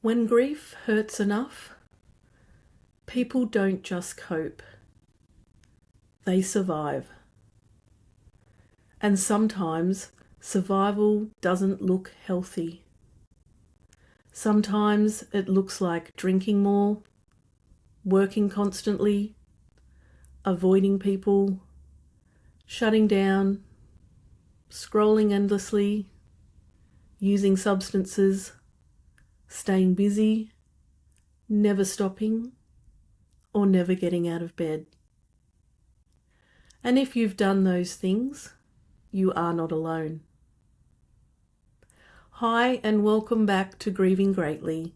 When grief hurts enough, people don't just cope, they survive. And sometimes survival doesn't look healthy. Sometimes it looks like drinking more, working constantly, avoiding people, shutting down, scrolling endlessly, using substances, staying busy, never stopping, or never getting out of bed. And if you've done those things, you are not alone. Hi, and welcome back to Grieving Greatly.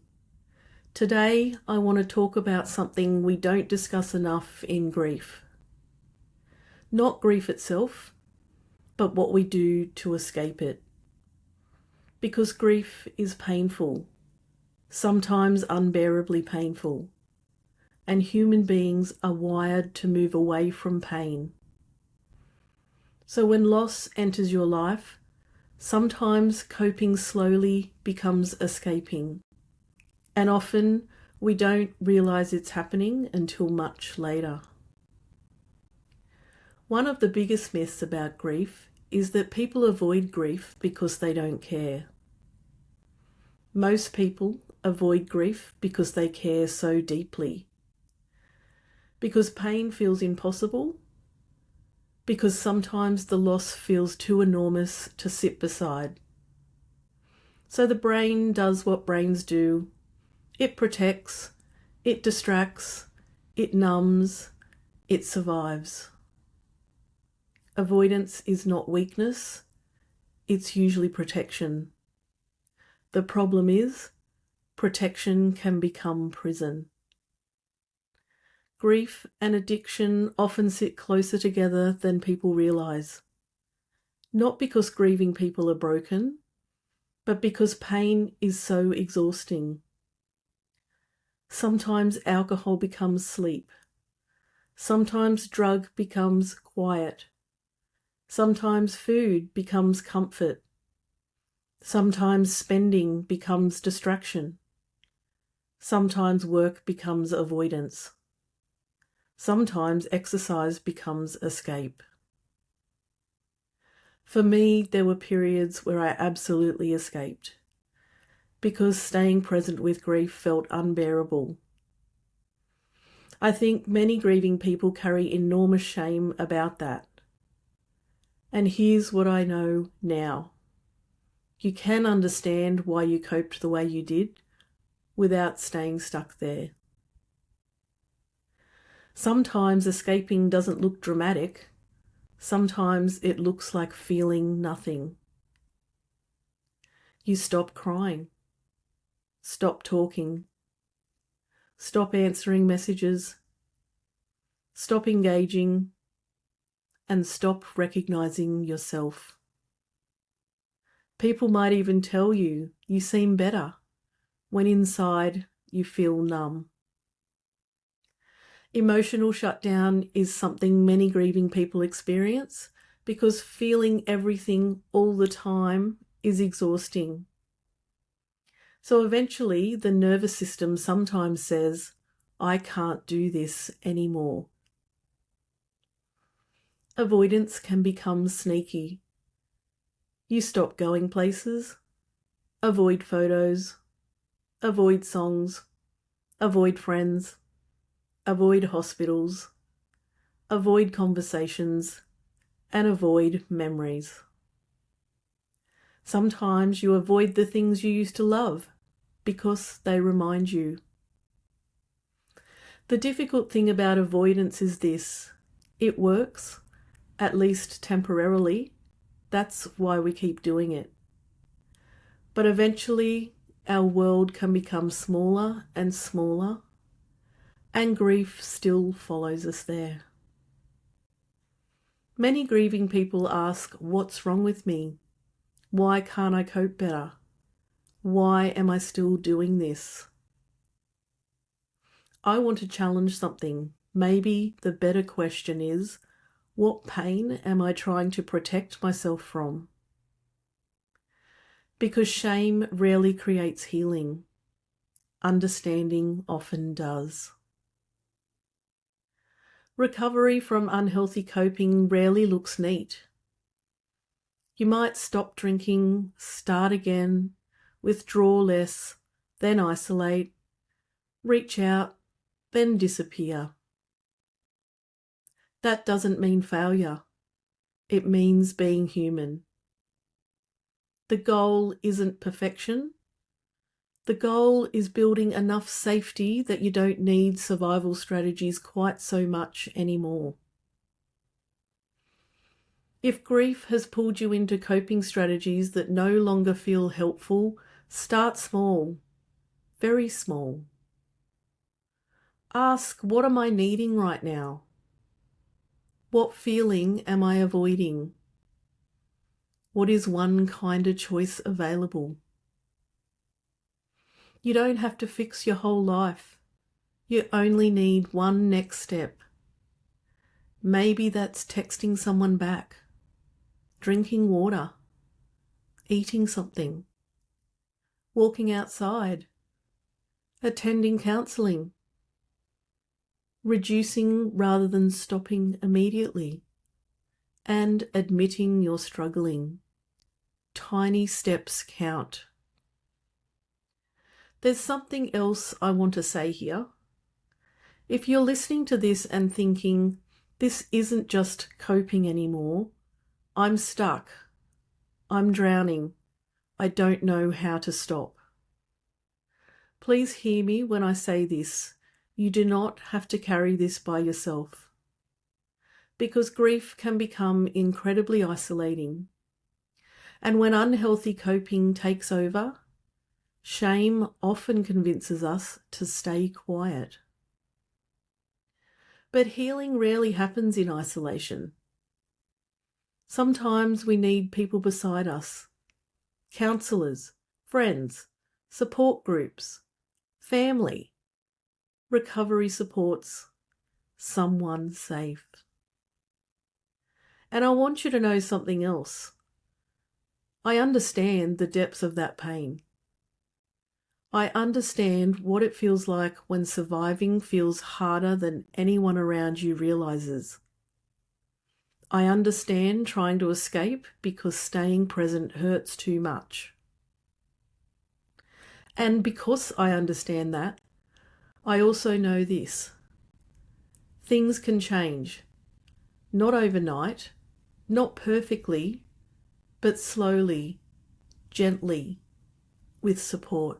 Today, I want to talk about something we don't discuss enough in grief. Not grief itself, but what we do to escape it. Because grief is painful, sometimes unbearably painful, and human beings are wired to move away from pain. So when loss enters your life, sometimes coping slowly becomes escaping, and often we don't realize it's happening until much later. One of the biggest myths about grief is that people avoid grief because they don't care. Most people avoid grief because they care so deeply. Because pain feels impossible. Because sometimes the loss feels too enormous to sit beside. So the brain does what brains do. It protects, it distracts, it numbs, it survives. Avoidance is not weakness, it's usually protection. The problem is, protection can become prison. Grief and addiction often sit closer together than people realise. Not because grieving people are broken, but because pain is so exhausting. Sometimes alcohol becomes sleep. Sometimes drug becomes quiet. Sometimes food becomes comfort. Sometimes spending becomes distraction. Sometimes work becomes avoidance. Sometimes exercise becomes escape. For me, there were periods where I absolutely escaped, because staying present with grief felt unbearable. I think many grieving people carry enormous shame about that. And here's what I know now. You can understand why you coped the way you did without staying stuck there. Sometimes escaping doesn't look dramatic. Sometimes it looks like feeling nothing. You stop crying, stop talking, stop answering messages, stop engaging, and stop recognizing yourself. People might even tell you seem better, when inside you feel numb. Emotional shutdown is something many grieving people experience because feeling everything all the time is exhausting. So eventually the nervous system sometimes says, I can't do this anymore. Avoidance can become sneaky. You stop going places, avoid photos, avoid songs, avoid friends, avoid hospitals, avoid conversations, and avoid memories. Sometimes you avoid the things you used to love because they remind you. The difficult thing about avoidance is this: it works, at least temporarily. That's why we keep doing it. But eventually, our world can become smaller and smaller, and grief still follows us there. Many grieving people ask, what's wrong with me? Why can't I cope better? Why am I still doing this? I want to challenge something. Maybe the better question is, what pain am I trying to protect myself from? Because shame rarely creates healing. understanding often does. Recovery from unhealthy coping rarely looks neat. You might stop drinking, start again, withdraw less, then isolate, reach out, then disappear. That doesn't mean failure. It means being human. The goal isn't perfection. The goal is building enough safety that you don't need survival strategies quite so much anymore. If grief has pulled you into coping strategies that no longer feel helpful, start small, very small. Ask, what am I needing right now? What feeling am I avoiding? What is one kinder choice available? You don't have to fix your whole life. You only need one next step. Maybe that's texting someone back, drinking water, eating something, walking outside, attending counselling, reducing rather than stopping immediately, and admitting you're struggling. Tiny steps count. There's something else I want to say here. If you're listening to this and thinking, this isn't just coping anymore, I'm stuck, I'm drowning, I don't know how to stop. Please hear me when I say this. You do not have to carry this by yourself. Because grief can become incredibly isolating. And when unhealthy coping takes over, shame often convinces us to stay quiet. But healing rarely happens in isolation. Sometimes we need people beside us, counsellors, friends, support groups, family, recovery supports, someone safe. And I want you to know something else. I understand the depths of that pain. I understand what it feels like when surviving feels harder than anyone around you realizes. I understand trying to escape because staying present hurts too much. And because I understand that, I also know this. Things can change. Not overnight, not perfectly, but slowly, gently, with support.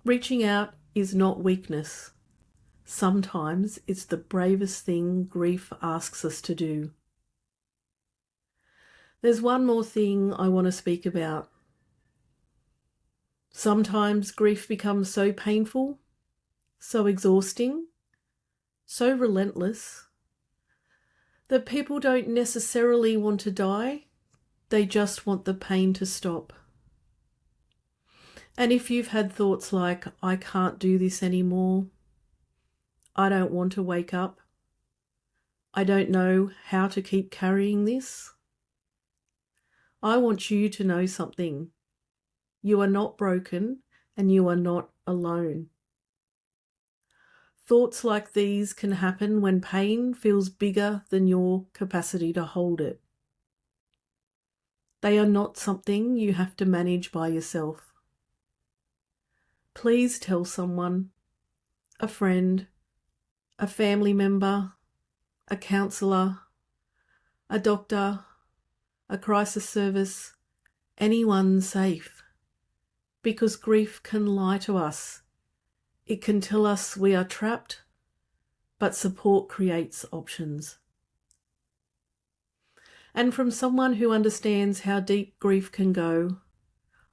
Reaching out is not weakness. Sometimes it's the bravest thing grief asks us to do. There's one more thing I want to speak about. Sometimes grief becomes so painful, so exhausting, so relentless, that people don't necessarily want to die, they just want the pain to stop. And if you've had thoughts like, I can't do this anymore, I don't want to wake up, I don't know how to keep carrying this, I want you to know something. You are not broken and you are not alone. Thoughts like these can happen when pain feels bigger than your capacity to hold it. They are not something you have to manage by yourself. Please tell someone, a friend, a family member, a counsellor, a doctor, a crisis service, anyone safe. Because grief can lie to us. It can tell us we are trapped, but support creates options. And from someone who understands how deep grief can go,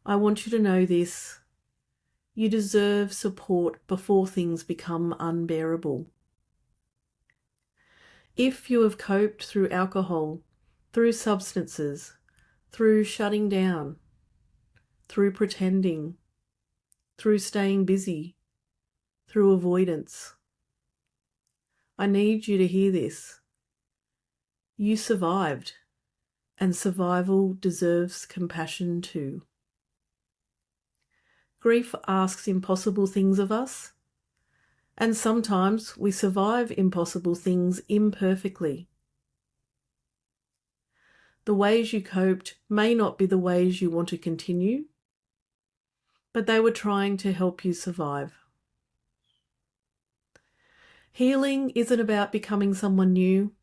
I want you to know this. You deserve support before things become unbearable. If you have coped through alcohol, through substances, through shutting down, through pretending, through staying busy, through avoidance, I need you to hear this. You survived, and survival deserves compassion too. Grief asks impossible things of us, and sometimes we survive impossible things imperfectly. The ways you coped may not be the ways you want to continue, but they were trying to help you survive. Healing isn't about becoming someone new.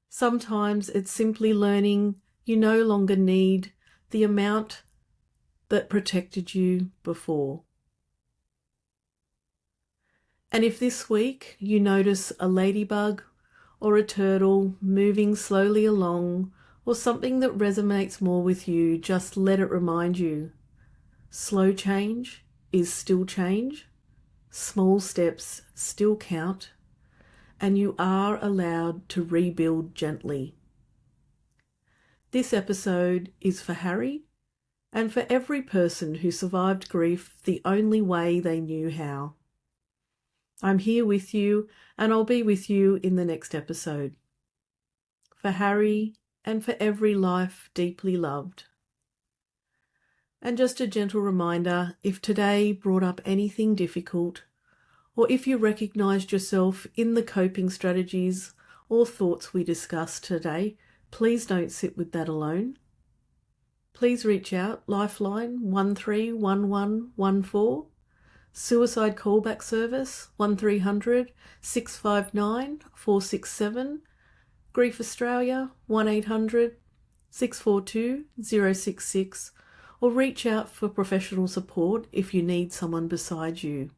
Sometimes it's simply learning you no longer need the amount that protected you before. And if this week you notice a ladybug or a turtle moving slowly along, or something that resonates more with you, just let it remind you. Slow change is still change, small steps still count, and you are allowed to rebuild gently. This episode is for Harry and for every person who survived grief the only way they knew how. I'm here with you, and I'll be with you in the next episode. For Harry and for every life deeply loved. And just a gentle reminder, if today brought up anything difficult, or if you recognised yourself in the coping strategies or thoughts we discussed today, please don't sit with that alone. Please reach out, Lifeline 131114, Suicide Callback Service 1300 659 467, Grief Australia 1800 642 066, or reach out for professional support if you need someone beside you.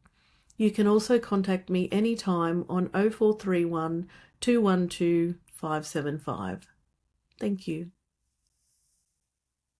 You can also contact me anytime on 0431 212 575. Thank you.